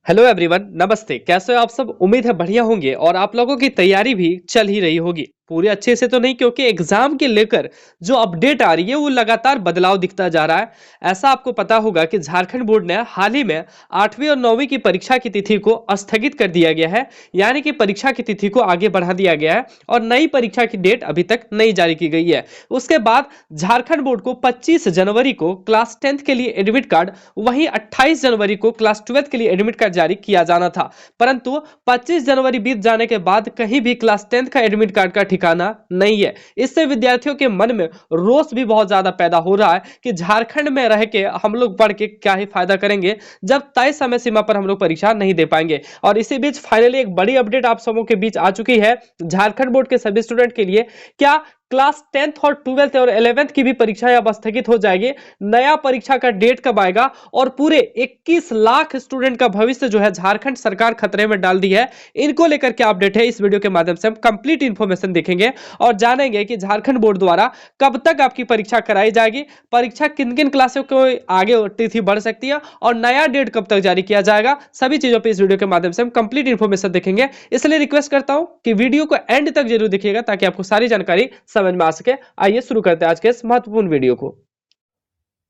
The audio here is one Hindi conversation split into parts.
हेलो एवरीवन, नमस्ते। कैसे हो आप सब? उम्मीद है बढ़िया होंगे और आप लोगों की तैयारी भी चल ही रही होगी पूरे अच्छे से। तो नहीं, क्योंकि एग्जाम के लेकर जो अपडेट आ रही है वो लगातार बदलाव दिखता जा रहा है। ऐसा आपको पता होगा कि झारखंड बोर्ड ने हाल ही में 8वीं और 9वीं की परीक्षा की तिथि को स्थगित कर दिया गया है, यानी कि परीक्षा की तिथि को आगे बढ़ा दिया गया है और नई परीक्षा की डेट अभी तक नहीं जारी की गई है। उसके बाद झारखंड बोर्ड को 25 जनवरी को क्लास 10th के लिए एडमिट कार्ड, वहीं 28 जनवरी को क्लास 12th के लिए एडमिट कार्ड जारी किया जाना था, परंतु 25 जनवरी बीत जाने के बाद कहीं भी क्लास 10th का एडमिट कार्ड का ठिकाना नहीं है। इससे विद्यार्थियों के मन में रोष भी बहुत ज्यादा पैदा हो रहा है कि झारखंड में रह के हम लोग पढ़ के क्या ही फायदा करेंगे जब तय समय सीमा पर हम लोग परीक्षा नहीं दे पाएंगे। और इसी बीच फाइनली एक बड़ी अपडेट आप सबों के बीच आ चुकी है। झारखंड बोर्ड के सभी स्टूडेंट के लिए क्या क्लास 10th और 12th और 11th की भी परीक्षाएं अब स्थगित हो जाएगी। नया परीक्षा का डेट कब आएगा और पूरे 21 लाख स्टूडेंट का भविष्य जो है झारखंड सरकार खतरे में डाल दी है। इनको लेकर क्या अपडेट है, इस वीडियो के माध्यम से हम कंप्लीट इंफॉर्मेशन देखेंगे और जानेंगे कि झारखंड बोर्ड द्वारा कब तक आपकी परीक्षा कराई जाएगी, परीक्षा किन किन क्लासों को आगे तिथि बढ़ सकती है और नया डेट कब तक जारी किया जाएगा। सभी चीजों पर इस वीडियो के माध्यम से हम कंप्लीट इंफॉर्मेशन देखेंगे। इसलिए रिक्वेस्ट करता हूं कि वीडियो को एंड तक जरूर देखिएगा ताकि आपको सारी जानकारी समझ में आ सके। आइए शुरू करते हैं आज के इस महत्वपूर्ण वीडियो को।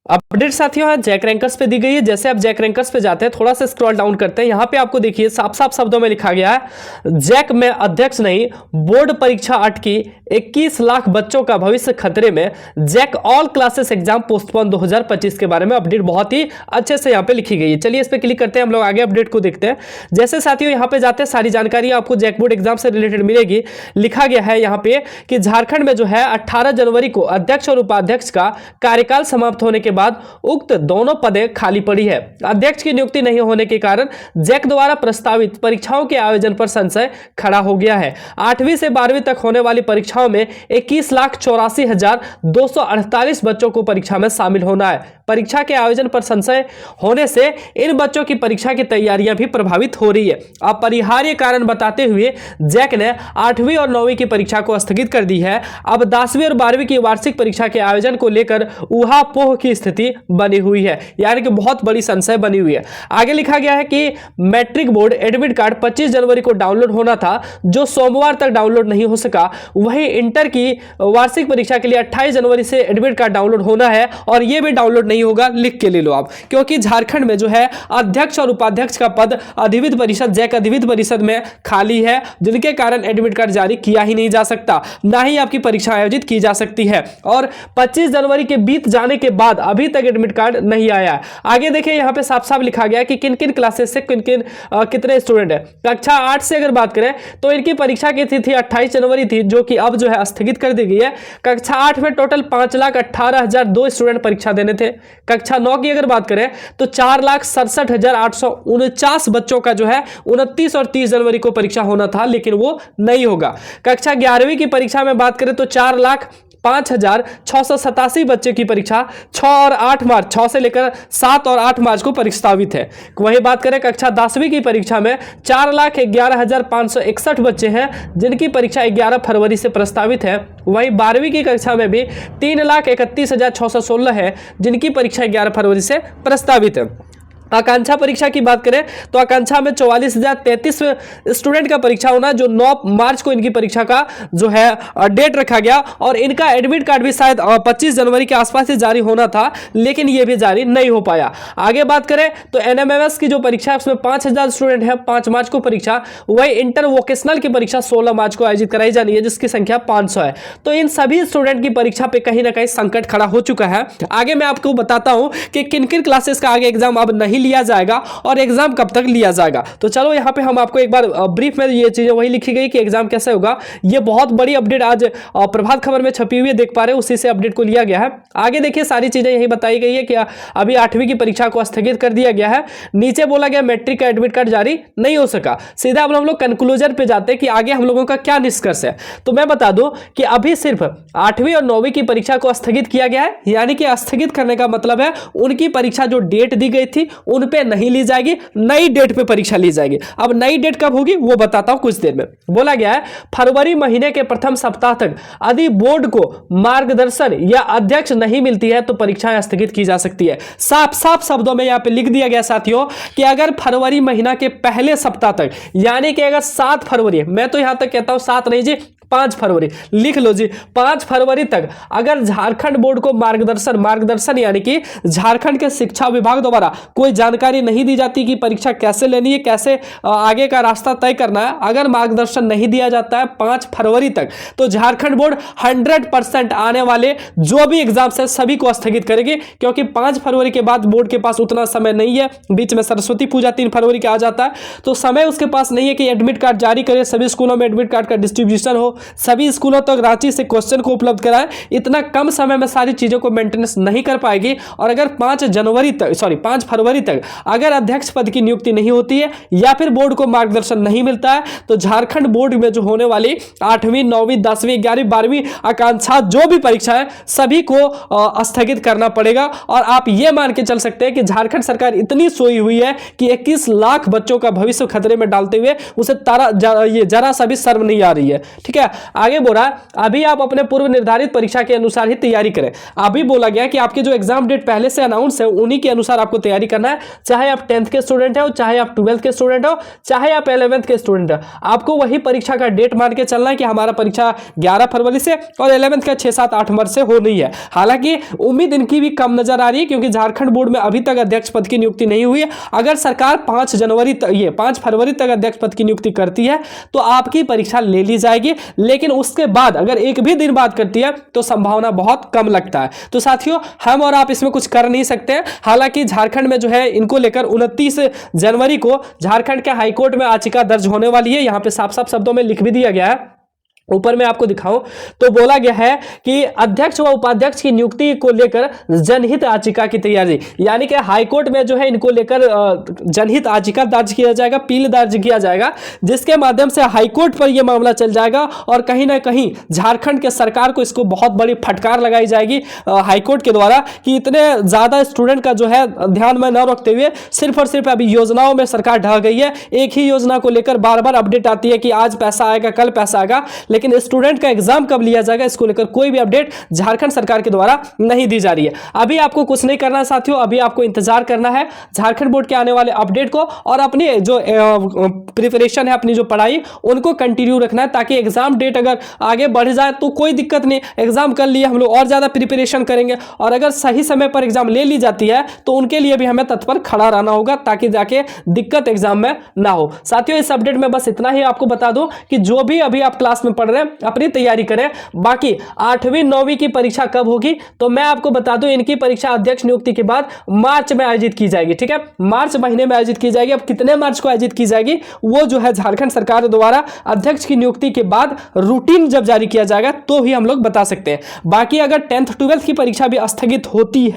अपडेट साथियों है जैक रैंकर्स पे दी गई है। जैसे आप जैक रैंकर्स पे जाते हैं, थोड़ा सा स्क्रॉल डाउन करते हैं, यहां पे आपको देखिए साफ साफ शब्दों में लिखा गया है, जैक में अध्यक्ष नहीं, बोर्ड परीक्षा अटकी, 21 लाख बच्चों का भविष्य खतरे में, JAC all classes exam postpone 2025 के बारे में अपडेट बहुत ही अच्छे से यहाँ पे लिखी गई है। चलिए इस पे क्लिक करते हैं, हम लोग आगे अपडेट को देखते हैं। जैसे साथियों यहाँ पे जाते हैं, सारी जानकारी आपको जैक बोर्ड एग्जाम से रिलेटेड मिलेगी। लिखा गया है यहाँ पे कि झारखंड में जो है 18 जनवरी को अध्यक्ष और उपाध्यक्ष का कार्यकाल समाप्त होने के बाद उक्त दोनों पदें खाली पड़ी है। अध्यक्ष की नियुक्ति नहीं होने के कारण जैक द्वारा प्रस्तावित परीक्षाओं के आयोजन पर संशय खड़ा हो गया है। 8वीं से 12वीं तक होने वाली परीक्षाओं में 21,84,248 बच्चों को परीक्षा में शामिल होना है। परीक्षा के आयोजन पर संशय होने से इन बच्चों की परीक्षा की तैयारियां भी प्रभावित हो रही है। अपरिहार्य कारण बताते हुए जैक ने 8वीं और 9वीं की परीक्षा को स्थगित कर दी है। अब 10वीं और 12वीं की वार्षिक परीक्षा के आयोजन को लेकर ऊहापोह की स्थिति बनी हुई है, यानी कि बहुत बड़ी संशय बनी हुई है। आगे लिखा गया है कि मैट्रिक बोर्ड एडमिट कार्ड 25 जनवरी को डाउनलोड होना था, जो सोमवार तक डाउनलोड नहीं हो सका। वहीं इंटर की वार्षिक परीक्षा के लिए 28 जनवरी से एडमिट कार्ड डाउनलोड होना है और यह भी डाउनलोड नहीं होगा। लिख के ले लो आप, क्योंकि झारखंड में जो है अध्यक्ष और उपाध्यक्ष का पद अधिविद्य परिषद, जैक अधिविद्य परिषद में खाली है, जिनके कारण एडमिट कार्ड जारी किया ही नहीं जा सकता, ना ही आपकी परीक्षा आयोजित की जा सकती है। और 25 जनवरी के बीत जाने के बाद अभी तक एडमिट कार्ड नहीं आया है। आगे देखिए यहाँ पे साफ साफ लिखा गया है कि किन किन क्लासेस से किन किन कितने स्टूडेंट है। कक्षा 8 से अगर बात करें तो इनकी परीक्षा की तिथि 28 जनवरी थी, जो कि अब जो है स्थगित कर दी गई है। कक्षा 8 में टोटल 5,18,002 स्टूडेंट परीक्षा देने थे। कक्षा 9 की अगर बात करें तो 4,67,849 बच्चों का जो है 29 और 30 जनवरी को परीक्षा होना था, लेकिन वो नहीं होगा। कक्षा 11वीं की परीक्षा में बात करें तो 4,05,687 बच्चे की परीक्षा 6 और 8 मार्च 6 से लेकर 7 और 8 मार्च को प्रस्तावित है। वहीं बात करें कक्षा 10वीं की परीक्षा में 4,11,561 बच्चे हैं, जिनकी परीक्षा 11 फरवरी से प्रस्तावित है। वहीं 12वीं की कक्षा में भी 3,31,616 है, जिनकी परीक्षा 11 फरवरी से प्रस्तावित है। आकांक्षा परीक्षा की बात करें तो आकांक्षा में 44,033 स्टूडेंट का परीक्षा होना, जो 9 मार्च को इनकी परीक्षा का जो है डेट रखा गया और इनका एडमिट कार्ड भी शायद 25 जनवरी के आसपास से जारी होना था, लेकिन यह भी जारी नहीं हो पाया। आगे बात करें तो एनएमएमएस की जो परीक्षा है उसमें 5,000 स्टूडेंट है, 5 मार्च को परीक्षा। वही इंटर वोकेशनल की परीक्षा 16 मार्च को आयोजित कराई जानी है, जिसकी संख्या 500 है। तो इन सभी स्टूडेंट की परीक्षा पे कहीं ना कहीं संकट खड़ा हो चुका है। आगे मैं आपको बताता हूं कि किन किन क्लासेस का आगे एग्जाम अब नहीं लिया जाएगा और एग्जाम कब तक लिया जाएगा। तो चलो यहाँ पे हम आपको एक बार ब्रीफ में ये चीजें वही लिखी गई कि एग्जाम कैसे होगा। ये बहुत बड़ी अपडेट आज प्रभात खबर में छपी हुई है, देख पा रहे हैं, उसी से अपडेट को लिया गया है। आगे देखिए सारी चीजें यही बताई गई है कि अभी 8वीं की परीक्षा को स्थगित कर दिया गया है। नीचे बोला गया मैट्रिक का एडमिट कार्ड जारी नहीं हो सका। सीधा अब हम लोग कंक्लूजन पे जाते हैं कि आगे हम लोगों का क्या निष्कर्ष है। तो मैं बता दूं कि अभी सिर्फ 8वीं और 9वीं की परीक्षा को स्थगित किया गया है, यानी कि स्थगित करने का मतलब है उनकी परीक्षा जो डेट दी गई थी उन पे नहीं ली जाएगी, नई डेट पे परीक्षा ली जाएगी। अब नई डेट कब होगी वो बताता हूं कुछ देर में। बोला गया है फरवरी महीने के प्रथम सप्ताह तक यदि बोर्ड को मार्गदर्शन या अध्यक्ष नहीं मिलती है तो परीक्षाएं स्थगित की जा सकती है। साफ साफ शब्दों में यहां पे लिख दिया गया साथियों कि अगर फरवरी महीना के पहले सप्ताह तक, यानी कि अगर 7 फरवरी, मैं तो यहां तक कहता हूं 7 नहीं जी 5 फरवरी लिख लो जी, 5 फरवरी तक अगर झारखंड बोर्ड को मार्गदर्शन यानी कि झारखंड के शिक्षा विभाग द्वारा कोई जानकारी नहीं दी जाती कि परीक्षा कैसे लेनी है, कैसे आगे का रास्ता तय करना है, अगर मार्गदर्शन नहीं दिया जाता है 5 फरवरी तक, तो झारखंड बोर्ड 100% आने वाले जो भी एग्जाम्स है सभी को स्थगित करेगी, क्योंकि 5 फरवरी के बाद बोर्ड के पास उतना समय नहीं है। बीच में सरस्वती पूजा 3 फरवरी के आ जाता है, तो समय उसके पास नहीं है कि एडमिट कार्ड जारी करे, सभी स्कूलों में एडमिट कार्ड का डिस्ट्रीब्यूशन हो, सभी स्कूलों तक रांची से क्वेश्चन को उपलब्ध कराएं। इतना कम समय में सारी चीजों को मेंटेनेंस नहीं कर पाएगी। और अगर 5 फरवरी तक अगर अध्यक्ष पद की नियुक्ति नहीं होती है या फिर बोर्ड को मार्गदर्शन नहीं मिलता है, तो झारखंड बोर्ड में जो होने वाली 8वीं 9वीं 10वीं 11वीं 12वीं आकांक्षा जो भी परीक्षा है सभी को स्थगित करना पड़ेगा। और आप ये मान के चल सकते हैं कि झारखंड सरकार इतनी सोई हुई है कि 21 लाख बच्चों का भविष्य खतरे में डालते हुए उसे जरा सा भी शर्म नहीं आ रही है। ठीक है, आगे बोला अभी आप अपने पूर्व निर्धारित परीक्षा के अनुसार ही तैयारी करें। अभी बोला गया कि आपके जो एग्जाम डेट पहले से अनाउंस है उन्हीं के अनुसार आपको तैयारी करना है, चाहे आप 10th के स्टूडेंट हो, चाहे आप 12th के स्टूडेंट हो, चाहे आप 11th के स्टूडेंट हो, आपको वही परीक्षा का डेट मान के चलना है कि हमारा परीक्षा 11 फरवरी से और 11th का 6 7 8 मार्च से होनी है। हालांकि उम्मीद इनकी भी कम नजर आ रही है, क्योंकि झारखंड बोर्ड में अभी तक अध्यक्ष पद की नियुक्ति नहीं हुई है। अगर सरकार 5 फरवरी तक अध्यक्ष पद की नियुक्ति करती है तो आपकी परीक्षा ले ली जाएगी, लेकिन उसके बाद अगर एक भी दिन बाद करती है तो संभावना बहुत कम लगता है। तो साथियों हम और आप इसमें कुछ कर नहीं सकते हैं। हालांकि झारखंड में जो है इनको लेकर 29 जनवरी को झारखंड के हाईकोर्ट में याचिका दर्ज होने वाली है। यहां पे साफ साफ शब्दों में लिख भी दिया गया है, ऊपर में आपको दिखाऊं तो बोला गया है कि अध्यक्ष व उपाध्यक्ष की नियुक्ति को लेकर जनहित याचिका की तैयारी, यानी कि हाईकोर्ट में जो है इनको लेकर जनहित याचिका दर्ज किया जाएगा, अपील दर्ज किया जाएगा, जिसके माध्यम से हाईकोर्ट पर यह मामला चल जाएगा और कहीं ना कहीं झारखंड के सरकार को इसको बहुत बड़ी फटकार लगाई जाएगी हाईकोर्ट के द्वारा कि इतने ज्यादा स्टूडेंट का जो है ध्यान में न रखते हुए सिर्फ और सिर्फ अभी योजनाओं में सरकार ढह गई है। एक ही योजना को लेकर बार बार अपडेट आती है कि आज पैसा आएगा, कल पैसा आएगा, लेकिन स्टूडेंट का एग्जाम कब लिया जाएगा इसको लेकर कोई भी अपडेट झारखंड सरकार के द्वारा नहीं दी जा रही है। अभी आपको कुछ नहीं करना साथियों, अभी आपको इंतजार करना है झारखंड बोर्ड के आने वाले अपडेट को और अपनी जो प्रिपरेशन है, अपनी जो पढ़ाई उनको कंटिन्यू रखना है, ताकि एग्जाम डेट अगर आगे बढ़ जाए तो कोई दिक्कत नहीं, एग्जाम कर लिए हम लोग और ज्यादा प्रिपरेशन करेंगे, और अगर सही समय पर एग्जाम ले ली जाती है तो उनके लिए भी हमें तत्पर खड़ा रहना होगा, ताकि जाके दिक्कत एग्जाम में ना हो। साथियों इस अपडेट में बस इतना ही आपको बता दूं कि जो भी अभी आप क्लास में पढ़ रहे हैं अपनी तैयारी करें। बाकी 8वीं 9वीं की परीक्षा कब होगी तो मैं आपको बता दूं, इनकी परीक्षा अध्यक्ष नियुक्ति के बाद मार्च में आयोजित की जाएगी। ठीक है, मार्च महीने में आयोजित की जाएगी। अब कितने मार्च को आयोजित की जाएगी वो जो है झारखंड सरकार द्वारा अध्यक्ष की नियुक्ति के बाद रूटीन जब जारी किया जाएगा तो ही हम लोग बता सकते हैं। बाकी अगर 10th 12th की परीक्षा भी स्थगित होती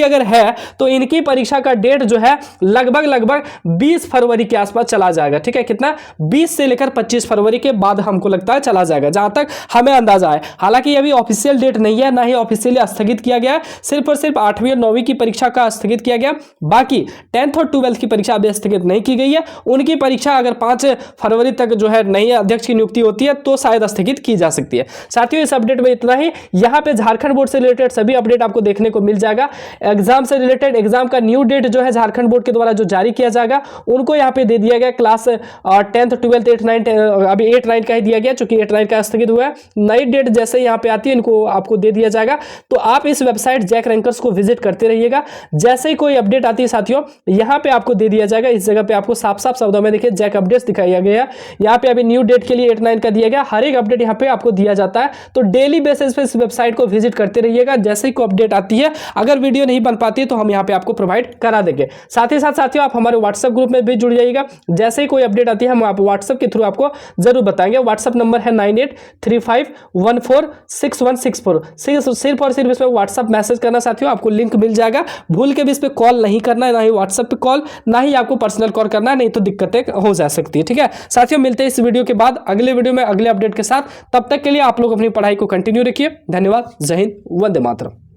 अगर है तो इनकी परीक्षा का डेट जो है लगभग 20 फरवरी के आसपास चला जाएगा। ठीक है, कितना 20 से लेकर 25 फरवरी के बाद हमको लगता है चला जाएगा, जहां तक हमें अंदाजा है। हालांकि अभी ऑफिशियल डेट नहीं है, ना ही ऑफिशियली स्थगित किया गया है, सिर्फ और सिर्फ 8वीं और 9वीं की परीक्षा का स्थगित किया गया। बाकी 10th और 12th की परीक्षा अभी स्थगित नहीं की गई है। उनकी परीक्षा अगर 5 फरवरी तक जो है नई अध्यक्ष की नियुक्ति होती है तो शायद स्थगित की जा सकती है। साथियों इस अपडेट में इतना ही। यहाँ पे झारखंड बोर्ड से रिलेटेड सभी अपडेट आपको देखने को मिल जाएगा। एग्जाम से रिलेटेड एग्जाम का न्यू डेट जो है झारखंड बोर्ड के द्वारा जो जारी किया जाएगा उनको यहाँ पे दे दिया गया। क्लास 10th 12th 8 9 अभी 8 9 का ही दिया गया, चूंकि 8 9 का स्थगित हुआ है। नई डेट जैसे यहाँ पे आती है इनको आपको दे दिया जाएगा। तो आप इस वेबसाइट जैक रैंकर्स को विजिट करते रहिएगा। जैसे ही कोई अपडेट आती है साथियों यहाँ पे आपको दे दिया जाएगा। इस जगह पे आपको साफ साफ शब्दों में देखिए जैक अपडेट्स दिखाया गया। यहाँ पे अभी न्यू डेट के लिए 8 9 का दिया गया। हर एक अपडेट यहाँ पे आपको दिया जाता है। तो डेली बेसिस पे इस वेबसाइट को विजिट करते रहिएगा। जैसे ही कोई अपडेट आती है, अगर वीडियो नहीं बन पाती है तो हम यहाँ पे आपको प्रोवाइड करा देंगे। साथ ही साथ साथियों आप हमारे व्हाट्सएप ग्रुप में भी जुड़ जाइएगा। जैसे ही कोई अपडेट आती है हम आप व्हाट्सएप के थ्रू आपको जरूर बताएंगे। व्हाट्सएप नंबर है 9835146164। सिर्फ और सिर्फ इस पर व्हाट्सएप मैसेज करना साथियों, आपको लिंक मिल जाएगा। भूल के भी इस पर कॉल नहीं करना है, ना ही व्हाट्सएप पे कॉल, ना ही आपको पर्सनल कॉल करना है, नहीं तो दिक्कतें हो जा सकती है। ठीक है साथियों, मिलते हैं इस वीडियो के बाद अगले वीडियो में अगले अपडेट के साथ। तब तक के लिए आप लोग अपनी पढ़ाई को कंटिन्यू रखिए। धन्यवाद। जय हिंद, वंदे मातरम।